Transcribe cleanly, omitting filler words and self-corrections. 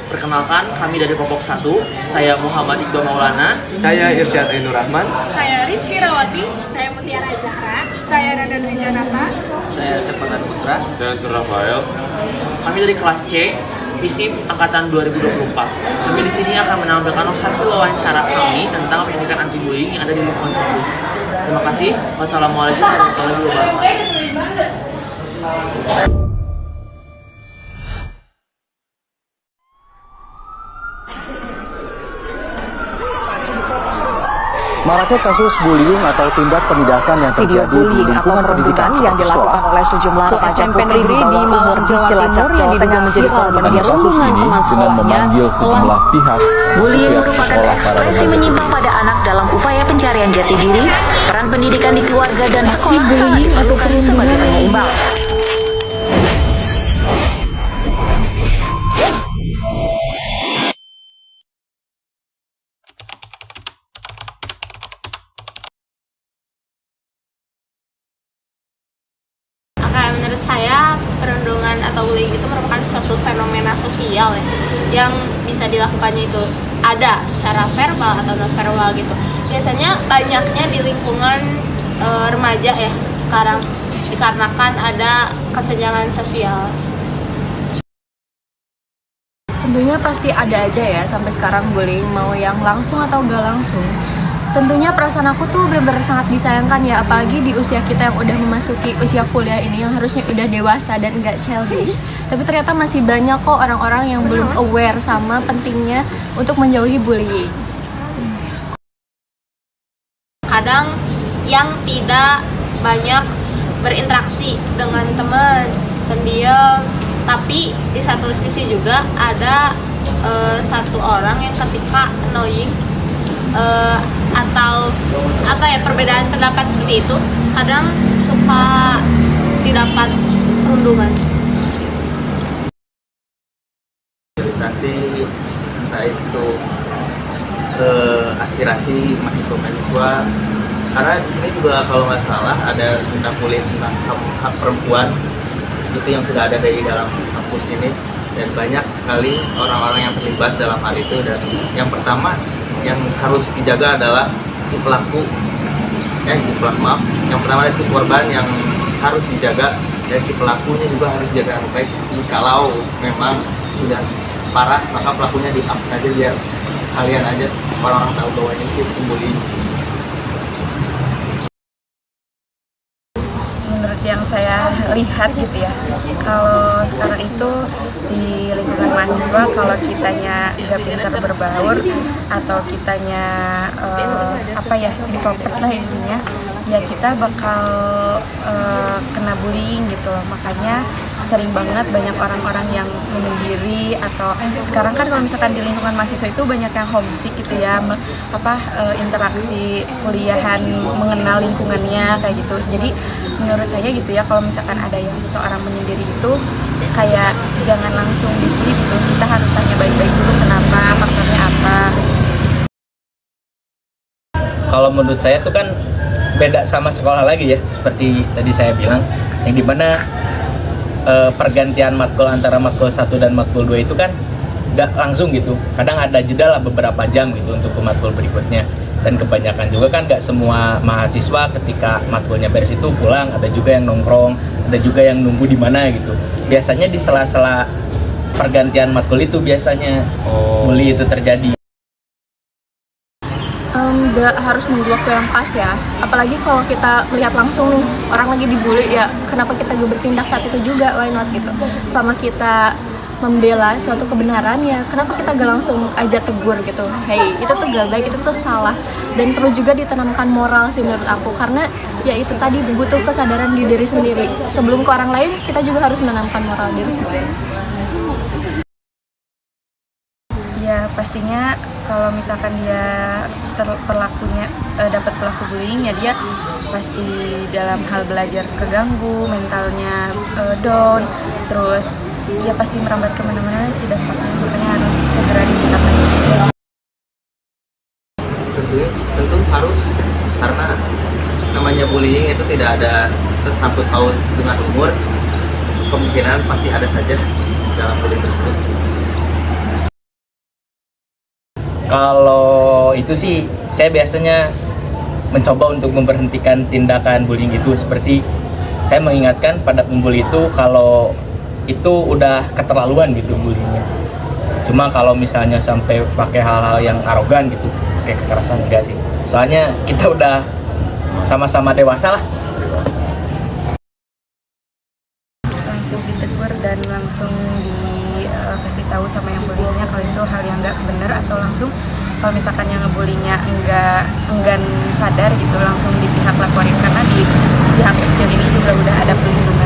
Perkenalkan, kami dari kelompok 1. Saya Muhammad Iqbal Maulana. Saya Irsyad Ainur Rahman. Saya Rizky Rawati. Saya Mutiara Zahra. Saya Radan Wijanata. Saya Sepatan Putra. Saya Rafael. Kami dari kelas C, FISIP angkatan 2024. Kami di sini akan menampilkan hasil wawancara kami tentang pendidikan anti bullying yang ada di lingkungan kampus. Terima kasih. Wassalamualaikum warahmatullahi wabarakatuh. Maraknya kasus bullying atau tindak penindasan yang terjadi di lingkungan pendidikan yang dilakukan oleh sejumlah remaja putri di bawah umur di Cilacap, Jawa Tengah menjadi korban kasus ini dengan memanggil sejumlah pihak. Bullying merupakan ekspresi menyimpang pada anak dalam upaya pencarian jati diri, peran pendidikan di keluarga dan sekolah sangat diperlukan sebagai penyeimbang. Menurut saya, perundungan atau bullying itu merupakan suatu fenomena sosial ya, yang bisa dilakukannya itu ada secara verbal atau non verbal gitu. Biasanya banyaknya di lingkungan remaja ya sekarang, dikarenakan ada kesenjangan sosial. Tentunya pasti ada aja ya sampai sekarang bullying, mau yang langsung atau gak langsung. Tentunya perasaan aku tuh benar-benar sangat disayangkan ya, apalagi di usia kita yang udah memasuki usia kuliah ini yang harusnya udah dewasa dan gak childish. Tapi ternyata masih banyak kok orang-orang yang belum aware sama pentingnya untuk menjauhi bullying. Kadang yang tidak banyak berinteraksi dengan teman, pendiam, tapi di satu sisi juga ada satu orang yang ketika annoying atau apa ya, perbedaan pendapat seperti itu kadang suka didapat perundungan. Realisasi entah itu aspirasi mahasiswa, karena di sini juga kalau nggak salah ada tentang kuliah tentang hak perempuan itu yang sudah ada dari dalam kampus ini, dan banyak sekali orang-orang yang terlibat dalam hal itu. Dan yang pertama yang harus dijaga adalah si pelaku, yang pertama adalah si korban yang harus dijaga, dan si pelakunya juga harus dijaga dengan baik. Kalau memang sudah parah, maka pelakunya di-up saja biar kalian aja orang-orang tahu bahwa ini itu bullying. Menurut yang saya lihat gitu ya, kalau sekarang itu di lingkungan mahasiswa, kalau kitanya nggak pintar berbaur atau kitanya dipopet lah intinya, ya kita bakal kena bullying gitu loh. Makanya sering banget banyak orang-orang yang menyendiri, atau sekarang kan kalau misalkan di lingkungan mahasiswa itu banyak yang homesick gitu ya, interaksi kuliahan, mengenal lingkungannya kayak gitu. Jadi menurut saya gitu ya, kalau misalkan ada yang seseorang menyendiri itu kayak jangan langsung dibully gitu, kita harus tanya baik-baik dulu kenapa, faktornya apa. Kalau menurut saya tuh kan beda sama sekolah lagi ya, seperti tadi saya bilang, yang dimana pergantian matkul antara matkul 1 dan matkul 2 itu kan nggak langsung gitu, kadang ada jeda lah beberapa jam gitu untuk ke matkul berikutnya. Dan kebanyakan juga kan nggak semua mahasiswa ketika matkulnya beres itu pulang, ada juga yang nongkrong, ada juga yang nunggu di mana gitu. Biasanya di sela-sela pergantian matkul itu biasanya bully itu terjadi. Nggak harus nunggu waktu yang pas ya, apalagi kalau kita lihat langsung nih orang lagi dibully, ya kenapa kita gak bertindak saat itu juga, why not gitu. Sama kita membela suatu kebenaran, ya kenapa kita gak langsung aja tegur gitu, hey itu tuh gak baik, itu tuh salah. Dan perlu juga ditanamkan moral sih menurut aku, karena ya itu tadi butuh kesadaran di diri sendiri. Sebelum ke orang lain, kita juga harus menanamkan moral diri sendiri. Ya pastinya kalau misalkan dia dapat pelaku bullying, ya dia pasti dalam hal belajar keganggu, mentalnya down, terus ya pasti merambat kemana-mana sih dampaknya, makanya harus segera ditindak. Tentu harus, karena namanya bullying itu tidak ada tersangkut paut dengan umur, kemungkinan pasti ada saja dalam bullying tersebut. Kalau itu sih saya biasanya mencoba untuk memberhentikan tindakan bullying itu, seperti saya mengingatkan pada pembuli itu kalau itu udah keterlaluan gitu bullyingnya. Cuma kalau misalnya sampai pakai hal-hal yang arogan gitu, kayak kekerasan, enggak sih. Soalnya kita udah sama-sama dewasa lah. Langsung ditegur dan langsung dikasih tahu sama yang bullyingnya kalau itu hal yang nggak benar, atau langsung kalau misalkan yang ngebullyingnya enggan sadar gitu langsung di pihak laporin, karena di pihak kecil ini juga udah ada pelindungan